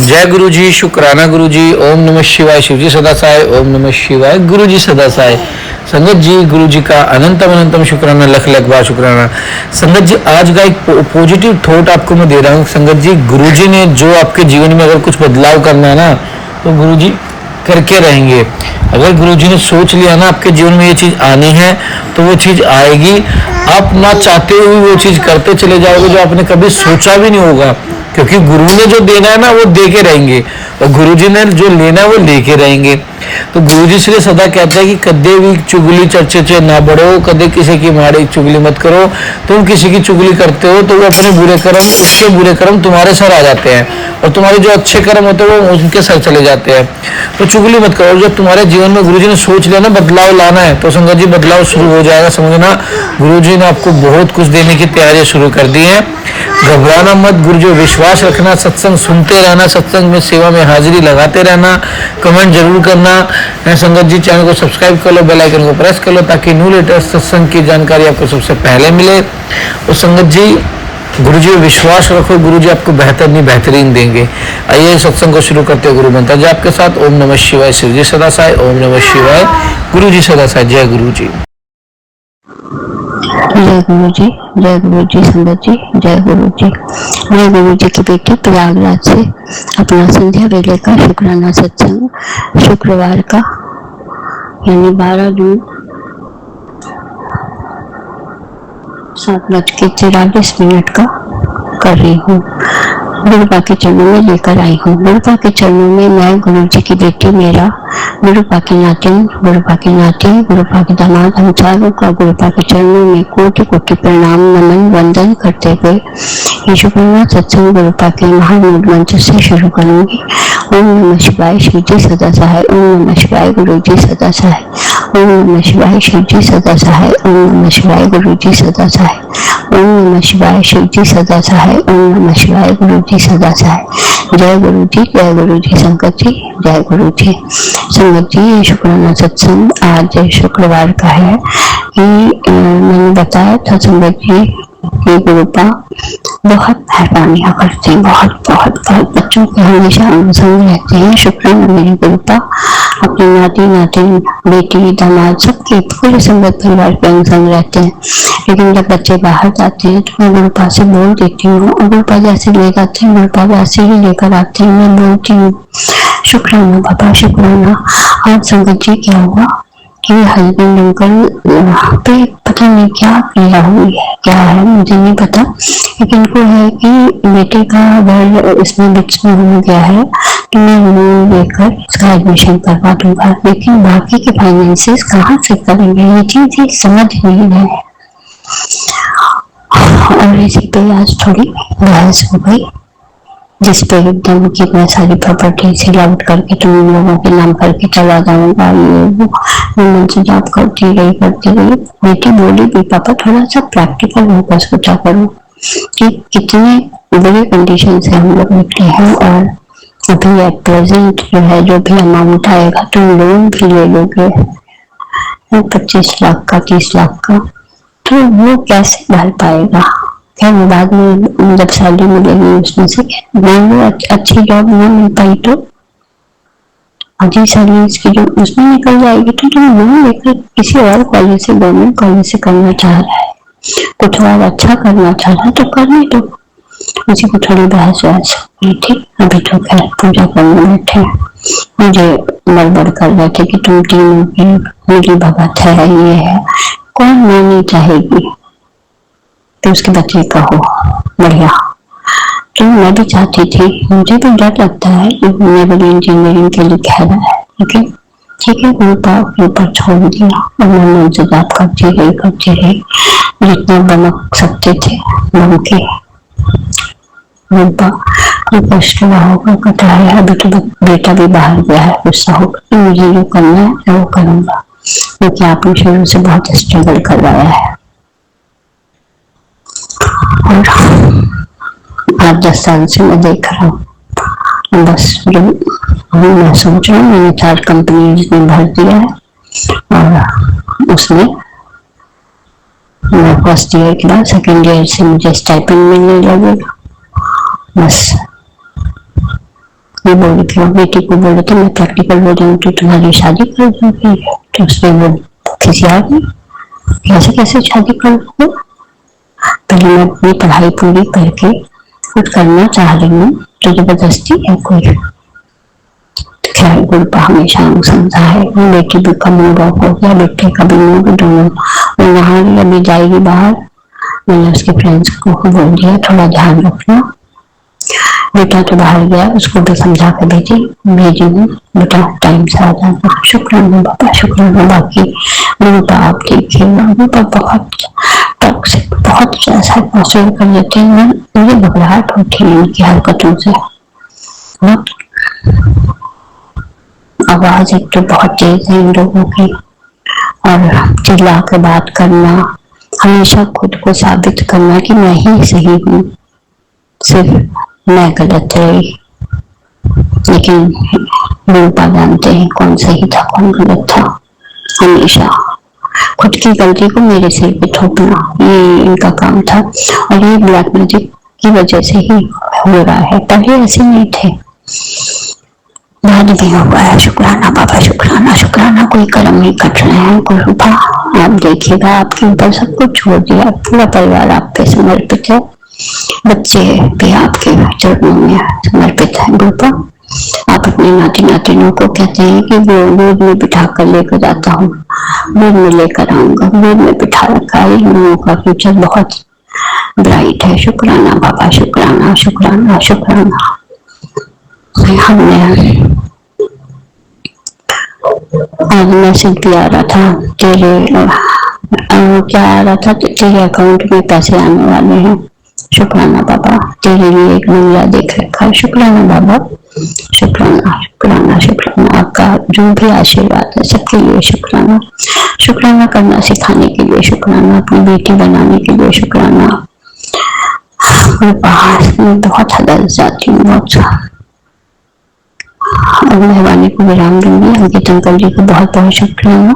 जय गुरु जी, शुक्राना गुरु जी। ओम नमः शिवाय। शिव जी सदा साय। ओम नमः शिवाय। गुरु जी सदा साय। संगत जी, गुरु जी का अनंतम अनंतम शुक्राना, लख लख बार शुक्राना। संगत जी, आज का एक पॉजिटिव थॉट आपको मैं दे रहा हूँ। संगत जी, गुरु जी ने जो आपके जीवन में अगर कुछ बदलाव करना है ना, तो गुरु जी करके रहेंगे। अगर गुरु जी ने सोच लिया ना आपके जीवन में ये चीज आनी है, तो वो चीज आएगी। आप ना चाहते हुए वो चीज करते चले जाओगे जो आपने कभी सोचा भी नहीं होगा, क्योंकि गुरु ने जो देना है ना वो दे के रहेंगे, और गुरु जी ने जो लेना है वो लेके रहेंगे। तो गुरु जी इसलिए सदा कहते हैं कि कदे भी चुगली चर्चे चे ना बढ़ो, कदे किसी की माड़ी चुगली मत करो। तुम किसी की चुगली करते हो तो वो अपने बुरे कर्म, उसके बुरे कर्म तुम्हारे सर आ जाते हैं, और तुम्हारे जो अच्छे कर्म होते हैं वो उनके सर चले जाते हैं। तो चुगली मत करो। जब तुम्हारे जीवन में गुरु जी ने सोच लिया ना बदलाव लाना है, तो संगत जी बदलाव शुरू हो जाएगा। समझना, गुरु जी ने आपको बहुत कुछ देने की तैयारी शुरू कर दी है। घबराना मत, गुरु जी विश्वास रखना, सत्संग सुनते रहना, सत्संग में सेवा में हाजिरी लगाते रहना, कमेंट जरूर करना है। संगत जी, चैनल को सब्सक्राइब कर लो, बेल आइकन को प्रेस कर लो, ताकि न्यू लेटेस्ट सत्संग की जानकारी आपको सबसे पहले मिले। और संगत जी, गुरु जी विश्वास रखो, गुरु जी आपको बेहतर नहीं बेहतरीन देंगे। आइए सत्संग को शुरू करते हैं। गुरु मंत्र जी आपके साथ। ओम नमः शिवाय। शिव जी सदा साय। ओम नमः शिवाय। गुरु जी सदा साय। जय गुरु जी। जय गुरु जी, जय गुरु जी। संगत जी, जय गुरु जी। मैं गुरु जी की बेटी प्रयागराज से अपना संध्या वेले का शुक्राना सत्संग शुक्रवार का यानी 12 जून 7:43 का कर रही हूँ। गुरुपा के चरणों में लेकर आई हूँ। गुरुपा के चरणों में मैं, गुरु जी की बेटी, मेरा गुरुपा की नातिन, गुरुपा की नाती, गुरुपा के दामाद, हम चारों का गुरुपा के चरणों में कोटि कोटि प्रणाम नमन वंदन करते हुए ये शुक्राना सत्संग गुरुपा के महामूल मंत्र से शुरू करूंगी। ओम नमः शिवाय। शिव जी सदा सहाय। ओम नमः शिवाय। गुरु जी सदा सहाय। ओम नमः शिवाय। शिव जी सदा सहाय। ओम नमः शिवाय। गुरु जी सदा सहाय। ओम नमः शिवाय। शिव जी सदा सहाय। ओम नमः शिवाय। गुरु जी सदा सहाय। जय गुरु जी, जय गुरु जी। संगत जी, जय गुरु जी। संगत जी, ये शुक्राना सत्संग आज शुक्रवार का है कि मैंने बताया था संगत जी कि गुरुपा बहुत मेहरबानियां करते हैं, बहुत बहुत बहुत बच्चों के हमेशा संग रहते हैं। शुक्राना मेरी गुरुपा अपनी नाती नातिन, बेटी, दामाद, सबके पूरे संगत परिवार के संग रहते हैं। लेकिन जब बच्चे बाहर जाते हैं तो मैं गुरुपा से बोल देती हूँ, और गुरुपा जैसे ले जाते हैं गुरुपा वैसे ही लेकर आते हैं। मैं बोलती हूँ शुक्राना बाबा, शुक्राना। आज संगत जी क्या हुआ कि हस्बैंड अंकल पे पता नहीं क्या क्रिया हुई है, क्या है मुझे नहीं पता, लेकिन इनको है कि बेटे का घर इसमें बिट्स में हो गया है कि मैं लोन लेकर इसका एडमिशन करवा दूंगा, लेकिन बाकी के फाइनेंसेस कहाँ से करेंगे, ये चीज ही समझ नहीं रहे। और इसी पे आज थोड़ी बहस हो गई, जिसपे एकदम की मैं सारी प्रॉपर्टी से आउट करके तुम लोगों के नाम करके चला जाऊंगा, ये वो मन से जॉब करती रही। बेटी बोली भी पापा थोड़ा सा प्रैक्टिकल होकर सोचा करो कि कितने बुरे कंडीशन से हम लोग निकले हैं, और अभी एट प्रेजेंट जो है जो भी अमाउंट आएगा तुम लोन भी ले लोगे 25 लाख का, 30 लाख का, तो वो कैसे भर पाएगा। खैर बाद में जब सैलरी मिलेगी उसमें से मान लो अच्छी जॉब न मिल पाई तो आधी सैलरी इसकी जो उसमें निकल जाएगी, तो तुम लोन लेकर किसी और कॉलेज से, गवर्नमेंट कॉलेज से करना चाह रहा है, कुछ और अच्छा करना चाह रहा है तो करने दो। मुझे को थोड़ी बहस वहस हुई थी। अभी तो खैर पूजा करने बैठे, मुझे बड़बड़ कर रहे थे कि तुम तीनों की मेरी भगत है, ये है, कौन माननी चाहेगी, तो उसके बच्चे का हो बढ़िया। तो मैं भी चाहती थी, मुझे भी डर लगता है कि मेरे लिए इंजीनियरिंग के लिए कह रहा है, लेकिन ठीक है ऊपर छोड़ दिया और मैंने इंतजाम करती रही जितना बमक सकते थे बम के। कष्ट होगा कटा है। अभी तो बेटा भी बाहर गया है, गुस्सा होगा, मुझे जो करना है वो करूंगा, क्योंकि आपने शुरू से बहुत स्ट्रगल करवाया है। और 8-10 साल से मैं देख रहा हूँ, बस जो मैं सोच रहा हूँ, मैंने 4 कंपनी में भर दिया है, और उसमें मैं फर्स्ट ईयर के बाद सेकेंड ईयर से मुझे स्टाइपेंड मिलने लगेगा। बस ये बोल रही थी, बेटी को बोल रहे थे मैं प्रैक्टिकल हो जाऊँ तो तुम्हारी शादी कर दूंगी। तो उसने वो खिसिया गई, कैसे कैसे शादी कर दूंगी, पहले मैं अपनी पढ़ाई पूरी करके कुछ करना चाह रही हूँ तो जबरदस्ती है कोई। खैर गुरुपा हमेशा समझा है, बेटी भी का मूड ऑफ हो गया, बेटे का भी मूड, दोनों वो नहा रही अभी जाएगी बाहर। मैंने उसके फ्रेंड्स को बोल दिया थोड़ा ध्यान रखना। बेटा तो बाहर गया, उसको भी समझा कर भेजी हूँ, बेटा टाइम से आ जाना। शुक्राना बाबा शुक्राना। बाकी गुरुपा आप देखिएगा, गुरुपा बहुत टॉक्सिक, बहुत ऐसा महसूस कर लेते हैं, मुझे घबराहट होती है इनकी हरकतों से। आवाज एक तो बहुत तेज है इन लोगों की, और चिल्ला कर बात करना, हमेशा खुद को साबित करना कि मैं ही सही हूँ, सिर्फ मैं गलत रही। लेकिन गुरुपा जानते हैं कौन सही था कौन गलत था। हमेशा खुद की गलती को मेरे सिर पे थोपना, ये इनका काम था, और ये ब्लैक मैजिक की वजह से ही हो रहा है, पहले ऐसे नहीं थे, बाद में हुआ है। शुक्राना बाबा शुक्राना शुक्राना। कोई कर्म नहीं कट रहे हैं गुरुपा, आप देखिएगा, आपके ऊपर सब कुछ छोड़ दिया, पूरा परिवार आप पे समर्पित है, बच्चे भी आपके चरणों में समर्पित है गुरुपा। आप अपने नाती नातिनों को कहते हैं कि वो गोद में बिठा कर लेकर जाता हूँ, गोद में लेकर आऊंगा, गोद में बिठा रखा है, इन लोगों का फ्यूचर बहुत ब्राइट है। शुक्राना बाबा शुक्राना शुक्राना शुक्राना। हमने आज मैसेज भी आ रहा था तेरे, क्या आ रहा था, तेरे अकाउंट में पैसे आने वाले हैं। शुक्राना बाबा, तेरे लिए एक बंगला देख रखा है। शुक्राना बाबा शुक्राना शुक्राना शुक्राना। आपका जो भी आशीर्वाद है सबके लिए शुक्राना। शुक्राना करना सिखाने के लिए शुक्राना, अपनी बेटी बनाने के लिए शुक्राना। मैं बाहर में बहुत हदल जाती हूँ, बहुत, और मेहरबानी को विराम दूंगी। अंकित अंकल जी को बहुत बहुत शुक्राना,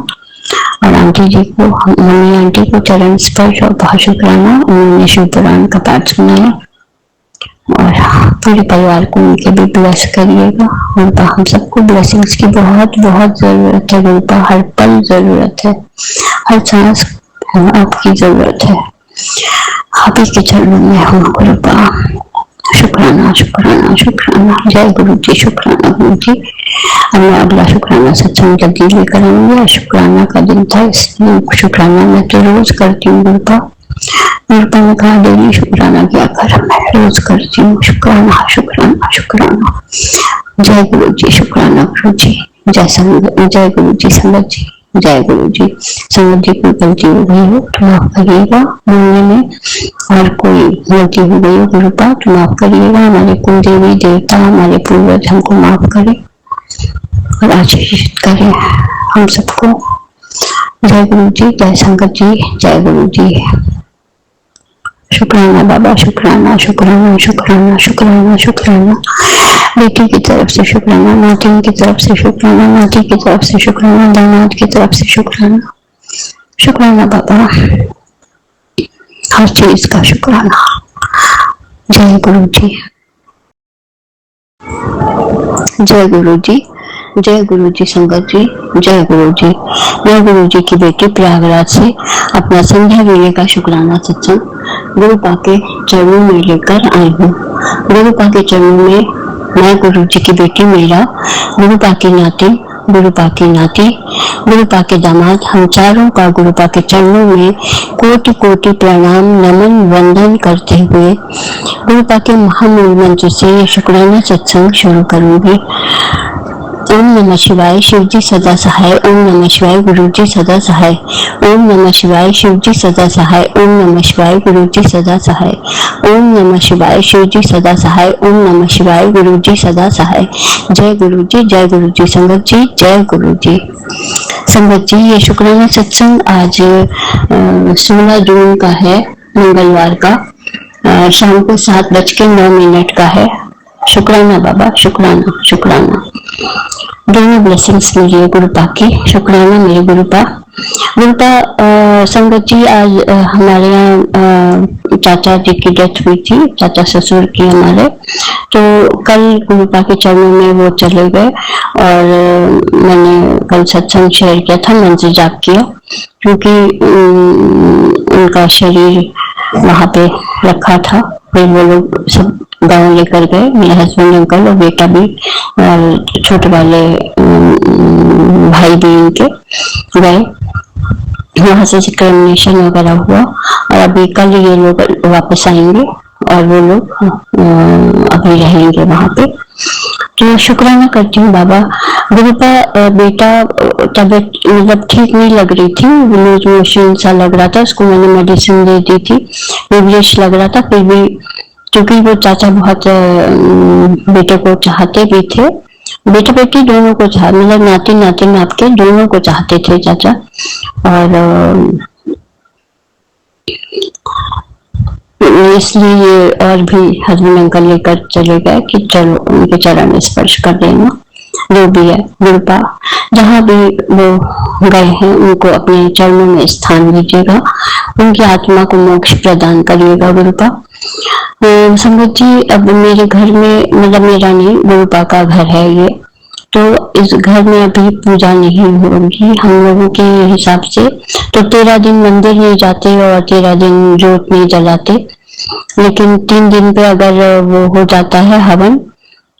और आंटी जी को, मम्मी आंटी को चरण स्पर्श और बहुत शुक्राना, उन्होंने शिव पुराण का पाठ सुनाया, और पूरे परिवार को उनके भी ब्लेस करिएगा। उनका हम सबको ब्लेसिंग्स की बहुत बहुत जरूरत है गुरुपा, हर पल जरूरत है, हर सांस आपकी जरूरत है, आप ही के चरणों में हूँ गुरुपा। शुक्राना शुक्राना शुक्राना। जय गुरु जी। शुक्राना गुरु जी। अब मैं अगला शुक्राना सत्संग जल्दी लेकर आऊंगी। शुक्राना का दिन था इसलिए शुक्राना मैं तो रोज करती हूँ गुरुपा, गुरुपा ने कहा डेली शुक्राना किया कर, मैं रोज करती हूँ। शुक्राना शुक्राना शुक्राना। जय गुरु जी। शुक्राना गुरु जी। जय संगत, जय गुरु जी। संगत जी, जय गुरु जी। संगत जी कोई गलती हो गई हो तो माफ करिएगा, बोलने में और कोई गलती हो गई हो गुरुपा तो माफ करिएगा। हमारे कुल देवी देवता, हमारे पूर्वज हमको माफ करें और आशीर्षित करें हम सबको। जय गुरु जी। जय संगत जी। जय गुरु जी। शुक्राना बाबा शुक्राना शुक्राना शुक्राना शुक्राना शुक्राना। बेटी की तरफ से शुक्राना, नातिन की तरफ से शुक्राना, नाती की तरफ से शुक्राना, दामाद की तरफ से शुक्राना। शुक्राना बाबा, हर चीज का शुक्राना। जय गुरु जी। जय गुरु जी। जय गुरु जी। संगत जी, जय गुरु जी। मैं गुरु जी की बेटी प्रयागराज से अपना संध्या वेले का शुक्राना सत्संग गुरुपा के चरणों में लेकर आई हूँ। गुरुपा के चरणों में मैं गुरु जी की बेटी मीरा, गुरुपा की नाती, गुरुपा की नाती, गुरुपा के दामाद, हम चारों का गुरुपा के चरणों में कोटि कोटि प्रणाम नमन वंदन करते हुए गुरुपा के महामूल मंत्र से ये शुक्राना सत्संग शुरू करूंगी। ओम नमः शिवाय, शिव जी सदा सहाय। ओम नमः शिवाय, गुरु जी सदा सहाय। ओम नमः शिवाय, शिव जी सदा सहाय। ओम नमः शिवाय, गुरु जी सदा सहाय। ओम नमः शिवाय, शिव जी सदा सहाय। ओम नमः शिवाय, गुरु जी सदा सहाय। जय गुरु जी। जय गुरु जी। संगत जी, जय गुरु जी। संगत जी, ये शुक्राना सत्संग आज 16 जून का है, मंगलवार का, शाम को 7:09 का है। शुक्राना बाबा शुक्राना शुक्राना। दोनों ब्लेसिंग्स मिली गुरुपा की। शुक्राना मेरे गुरुपा। गुरुपा संगत जी, आज हमारे यहाँ चाचा जी की डेथ हुई थी, चाचा ससुर की हमारे, तो कल गुरुपा के चरणों में वो चले गए और मैंने कल सत्संग शेयर किया था, मन से जाप किया, क्योंकि उनका शरीर वहां पे रखा था। फिर वो लोग सब गाँव लेकर गए, मेरे हस्बैंड, अंकल और बेटा भी, और छोटे वाले भाई भी उनके गए। वहां से क्रिमिनेशन वगैरह हुआ और अभी कल ये लोग वापस आएंगे और वो लोग अभी रहेंगे वहां पे। तो शुक्राना करती हूँ बाबा। गुरुपा बेटा तबीयत मतलब ठीक नहीं लग रही थी, लूज मोशन सा लग रहा था, उसको मैंने मेडिसिन दे दी थी, फीवरिश लग रहा था। फिर भी क्योंकि वो चाचा बहुत बेटे को चाहते भी थे, बेटा बेटी दोनों को चाह, मतलब नाती नातिन आपके दोनों को चाहते थे चाचा। और इसलिए और भी हस्बैंड अंकल लेकर चले गए कि चलो उनके चरण में स्पर्श कर देना, जो भी है। गुरुपा जहाँ भी वो गए हैं उनको अपने चरणों में स्थान दीजिएगा, उनकी आत्मा को मोक्ष प्रदान करिएगा गुरुपा। संगत जी, अब मेरे घर में, मतलब मेरा नहीं, गुरुपा का घर है ये, तो इस घर में अभी पूजा नहीं होगी हम लोगों के हिसाब से। तो 13 दिन मंदिर नहीं जाते और 13 दिन जोत नहीं जलाते, लेकिन 3 दिन पे अगर वो हो जाता है हवन,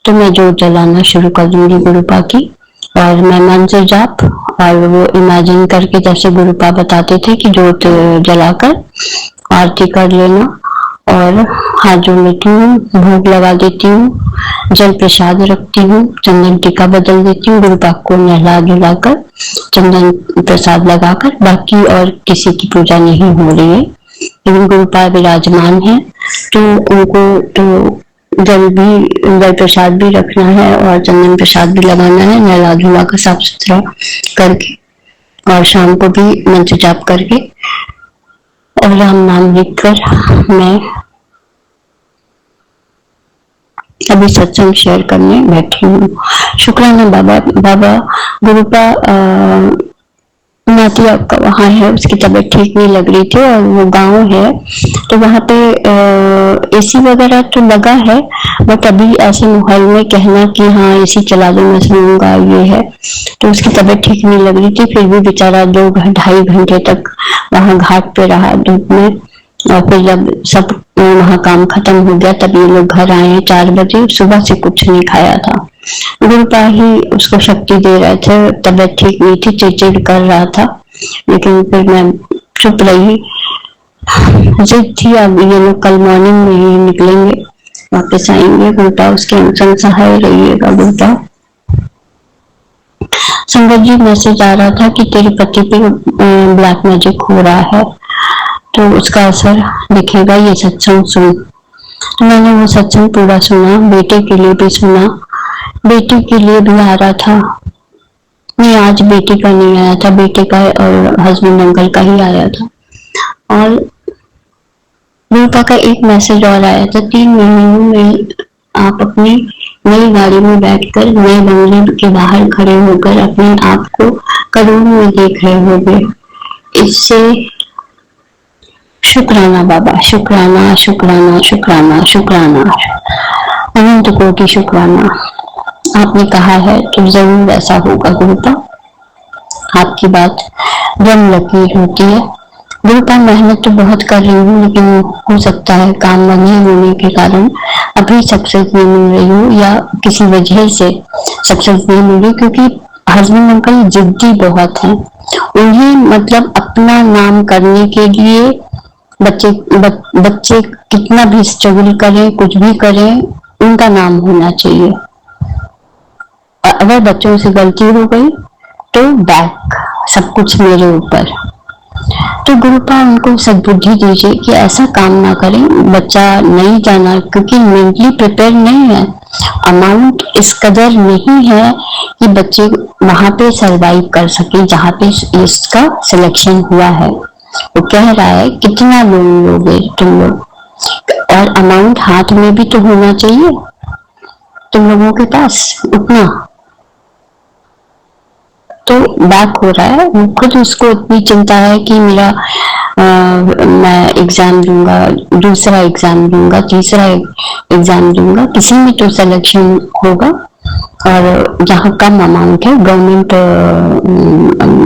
तो मैं जोत जलाना शुरू कर दूंगी गुरुपा की। और मैं मन से जाप और वो इमेजिन करके, जैसे गुरुपा बताते थे कि जोत जलाकर आरती कर लेना, और हाथ जोड़ लेती हूँ, भोग लगा देती हूँ, जल प्रसाद रखती हूँ, चंदन टीका बदल देती हूँ, गुरुपा को नहला धुलाकर चंदन प्रसाद लगाकर। बाकी और किसी की पूजा नहीं हो रही है, लेकिन गुरुपा विराजमान है, तो उनको तो जल प्रसाद भी रखना है और चंदन प्रसाद भी लगाना है, नहला धुला कर साफ सुथरा करके, और शाम को भी मन से जाप करके और राम नाम लिखकर मैं अभी सत्संग शेयर करने बैठी हूँ। शुक्राना बाबा। बाबा गुरुपा नाती आपका वहाँ है, उसकी तबीयत ठीक नहीं लग रही थी और वो गांव है, तो वहाँ पे एसी वगैरह तो लगा है, बट अभी ऐसे माहौल में कहना कि हाँ एसी चला दो मैं सोऊंगा, ये है, तो उसकी तबीयत ठीक नहीं लग रही थी। फिर भी बेचारा 2-2.5 घंटे तक वहाँ घाट पे रहा धूप में, और फिर जब सब वहाँ काम खत्म हो गया तब ये लोग घर आए 4 बजे। सुबह से कुछ नहीं खाया था, गुरुपा ही उसको शक्ति दे रहे थे, तबीयत ठीक नहीं थी, चिड़चिड़ कर रहा था, लेकिन फिर मैं चुप रही। जिद थी अब ये लोग कल मॉर्निंग में ही निकलेंगे, वापस आएंगे। गुरुपा उसके अनुसार सहाय रहिएगा गुरुपा। संगत जी, मैसेज आ रहा था कि तेरे पति पे ब्लैक मैजिक हो रहा है, तो उसका असर दिखेगा, ये सत्संग सुन। तो मैंने वो सत्संग पूरा सुना, बेटे के लिए भी सुना, बेटी के लिए भी आ रहा था, नहीं आज बेटी का नहीं आया था, बेटे का और हस्बैंड अंकल का ही आया था। और रूपा का एक मैसेज और आया था, 3 महीनों में आप अपनी नई गाड़ी में बैठकर नए बंगले के बाहर खड़े होकर अपने आप को करोड़ में देख रहे होंगे। इससे शुक्राना बाबा, शुक्राना शुक्राना शुक्राना शुक्राना, अनंत कोटि शुक्राना। आपने कहा है तो जरूर ऐसा होगा गुरुपा, आपकी बात ब्रह्म लकीर होती है। गुरुपा मेहनत तो बहुत कर रही हूँ, लेकिन हो सकता है काम नहीं होने के कारण अभी सक्सेस नहीं मिल रही हो, या किसी वजह से सक्सेस नहीं मिल रही, क्योंकि हस्बैंड अंकल जिद्दी बहुत हैं। उन्हें मतलब अपना नाम करने के लिए बच्चे कितना भी स्ट्रगल करें, कुछ भी करें, उनका नाम होना चाहिए। अगर बच्चों से गलती हो गई तो बैक सब कुछ मेरे ऊपर। तो गुरुपा उनको सद्बुद्धि दीजिए कि ऐसा काम ना करें, बच्चा नहीं जाना, क्योंकि मेंटली प्रिपेयर नहीं है, अमाउंट इस कदर नहीं है कि बच्चे वहां पे सरवाइव कर सके जहाँ पे इसका सिलेक्शन हुआ है। वो कह रहा है कितना लोन लोगे तुम लोग, और अमाउंट हाथ में भी तो होना चाहिए तुम लोगों के पास उतना। तो बैक हो रहा है, खुद उसको इतनी चिंता है कि मेरा मैं एग्जाम दूंगा, दूसरा एग्जाम दूंगा, तीसरा एग्जाम दूंगा, किसी में तो सिलेक्शन होगा। और जहाँ कम अमाउंट है, गवर्नमेंट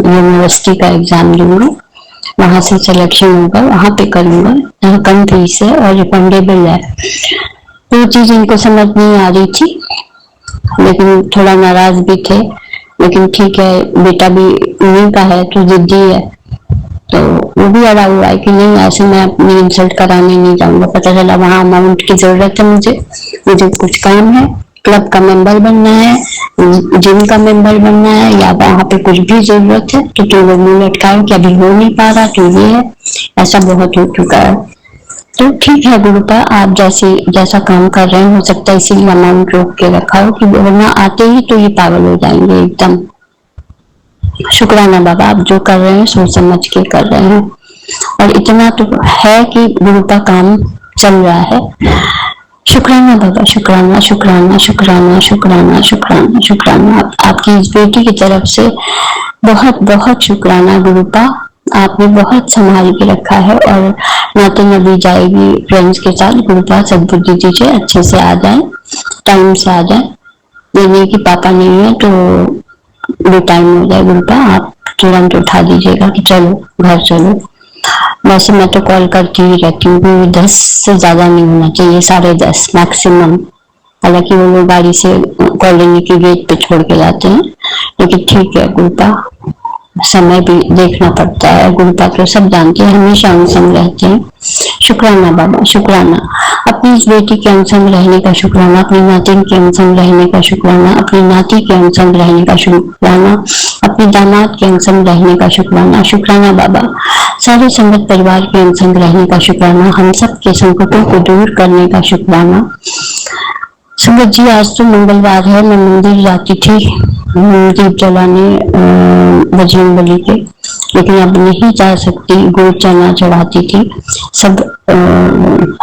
यूनिवर्सिटी का एग्जाम दूंगा, वहां से सिलेक्शन होगा, वहां पे करूंगा जहाँ कम फीस है और रिफंडेबल है। तो ये चीज इनको समझ नहीं आ रही थी, लेकिन थोड़ा नाराज भी थे। लेकिन ठीक है, बेटा भी उन्हीं का है तो जिद्दी है, तो वो भी अड़ा हुआ है कि नहीं ऐसे मैं अपनी इंसल्ट कराने नहीं जाऊंगा। पता चला वहां अमाउंट की जरूरत है, मुझे कुछ काम है, क्लब का मेंबर बनना है, जिम का मेंबर बनना है, या वहां पे कुछ भी जरूरत है तो तुम लोग मुंह लटकाओ कि अभी हो नहीं पा रहा, तो ये है, ऐसा बहुत हो चुका है। तो ठीक है गुरुपा, आप जैसा काम कर रहे हैं, हो सकता है इसीलिए अमाउंट रोक के रखा हो, कि वरना आते ही तो ये पागल हो जाएंगे एकदम। शुक्राना बाबा, आप जो कर रहे हैं सोच समझ के कर रहे हैं, और इतना तो है कि गुरुपा काम चल रहा है। शुक्राना बाबा, शुक्राना शुक्राना शुक्राना शुक्राना शुक्राना शुक्राना, आपकी इस बेटी की तरफ से बहुत बहुत शुक्राना गुरुपा। आपने बहुत संभाल के रखा है, और नातिन अभी जाएगी फ्रेंड्स के साथ। गुरुपा सद्बुद्धि दीजिए, अच्छे से आ जाए, टाइम से आ जाए। ये नहीं कि पापा नहीं है तो टाइम हो जाए। गुरुपा आप तुरंत उठा दीजिएगा कि चलो घर चलो। वैसे मैं तो कॉल करती ही रहती हूँ, 10 से ज्यादा नहीं होना चाहिए, 10:30 मैक्सिमम। हालांकि वो लोग गाड़ी से कॉलोनी के गेट पे छोड़ के जाते हैं, लेकिन ठीक है गुरुपा, समय भी देखना पड़ता है। गुरुपा तो सब जानते हैं, हमेशा अनसंग रहते हैं। शुक्राना बाबा, शुक्राना। अपनी इस बेटी के अनसंग रहने का शुक्राना, अपनी नातिन के अनसंग रहने का शुक्राना, अपनी नाती के अनसंग रहने का शुक्राना, अपने दामाद के अनसंग रहने का शुक्राना। शुक्राना बाबा, सारे संगत परिवार के अनसंग रहने का शुक्राना, हम सब के संकटों को दूर करने का शुक्राना। संगत जी, आज तो मंगलवार है, मैं मंदिर जाती थी दीप जलाने बजरंगबली के, लेकिन अब नहीं जा सकती। गुड़ चना चढ़ाती थी, सब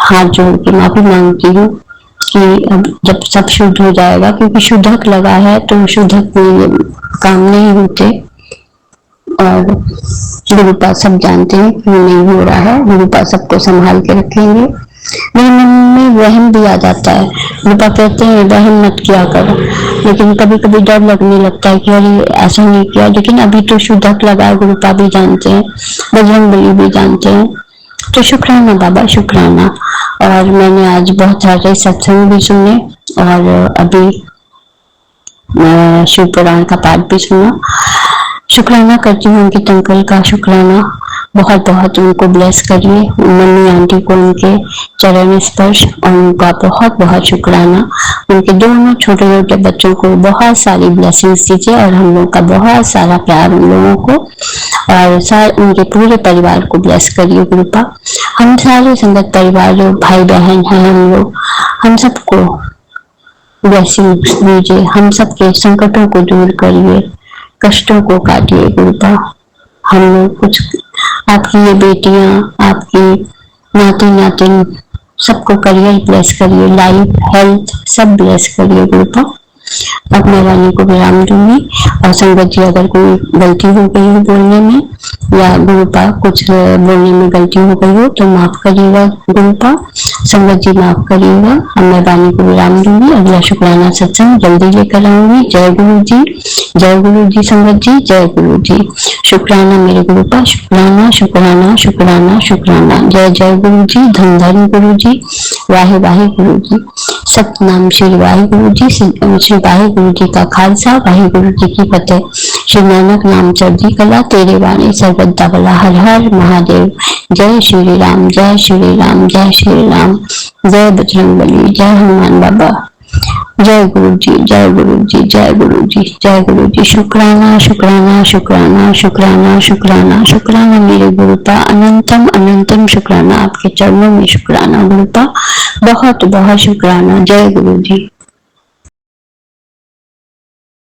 हाथ जोड़ के माफी मांगती हूँ कि अब जब सब शुद्ध हो जाएगा, क्योंकि शुद्धक लगा है तो शुद्धक में काम नहीं होते, और गुरुपा सब जानते हैं कि नहीं हो रहा है। गुरुपा सबको संभाल के रखेंगे। मेरे मन में वहम भी आ जाता है, गुरुपा कहते हैं वहम मत किया करो, लेकिन कभी कभी डर लगने लगता है कि अरे ऐसा नहीं किया। लेकिन अभी तो शुद्धक लगा है, गुरुपा भी जानते हैं, बजरंगबली भी जानते हैं। तो शुक्राना बाबा, शुक्राना। और मैंने आज बहुत सारे सत्संग भी सुने, और अभी शिव पुराण का पाठ भी सुना। शुक्राना करती हूँ उनके अंकल का, शुक्राना बहुत बहुत उनको ब्लेस करिए। मम्मी आंटी को उनके चरण स्पर्श, और उनका बहुत बहुत शुक्राना। उनके दोनों छोटे छोटे बच्चों को बहुत सारी ब्लेसिंग्स दीजिए, और हम लोग का बहुत सारा प्यार उन लोगों को, और उनके पूरे परिवार को ब्लेस करिए गुरुपा। हम सारे संगत परिवार जो भाई बहन हैं, हम सबको ब्लेसिंग्स दीजिए, हम सबके संकटों को दूर करिए, कष्टों को काटिए गुरुपा। हम लोग कुछ आपकी ये बेटियां, आपकी नाती नातिन, सबको करियर ब्लेस करिए, लाइफ हेल्थ सब ब्लेस करिए गुरुपा। अब मैं वाणी को विराम दूंगी, और संगत जी अगर कोई गलती हो गई हो बोलने में, या गुरुपा कुछ बोलने में गलती हो गई हो, तो माफ करिएगा गुरुपा, संगत जी माफ करिएगा। अब मैं वाणी को विराम दूंगी, अगला शुक्राना सत्संग जल्दी लेकर आऊंगी। जय गुरु जी, जय गुरु जी संगत जी, जय गुरु जी। शुक्राना मेरे गुरुपा, शुक्राना शुक्राना शुक्राना शुक्राना। जय जय गुरु जी, धन धन गुरु जी, वाहे वाहे गुरु जी। सतनाम श्री वाहे गुरु जी, श्री वाहे गुरु जी का खालसा, वाहे गुरु जी की फतेह। श्री नानक नाम चढ़ती कला, तेरे वाणी सर्वदा भला। हर हर महादेव। जय श्री राम, जय श्री राम, जय श्री राम। जय बजरंगबली, जय हनुमान बाबा। जय गुरु जी, जय गुरु जी, जय गुरु जी, जय गुरु जी। शुक्राना शुक्राना शुक्राना शुक्राना शुक्राना शुक्राना मेरे गुरुपा, अनंतम अनंतम शुक्राना। आपके चरणों में शुक्राना गुरुपा, बहुत बहुत शुक्राना। जय गुरु जी।